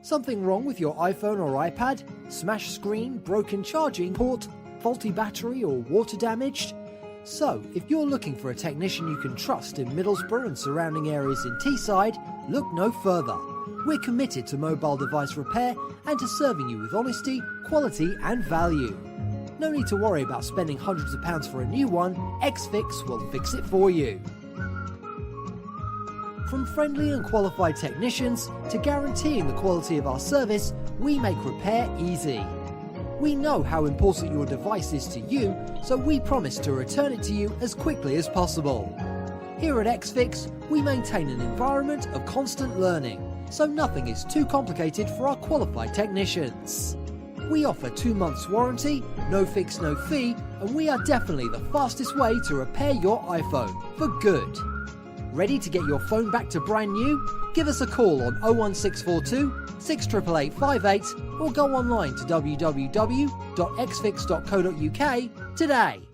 Something wrong with your iPhone or iPad? Smashed screen, broken charging port, faulty battery or water damaged? So, if you're looking for a technician you can trust in Middlesbrough and surrounding areas in Teesside, look no further. We're committed to mobile device repair and to serving you with honesty, quality and value. No need to worry about spending hundreds of pounds for a new one, xFix will fix it for you. From friendly and qualified technicians to guaranteeing the quality of our service, we make repair easy. We know how important your device is to you, so we promise to return it to you as quickly as possible. Here at xFix, we maintain an environment of constant learning, so nothing is too complicated for our qualified technicians. We offer 2 months warranty, no fix, no fee, and we are definitely the fastest way to repair your iPhone for good. Ready to get your phone back to brand new? Give us a call on 01642 68858 or go online to www.xfix.co.uk today.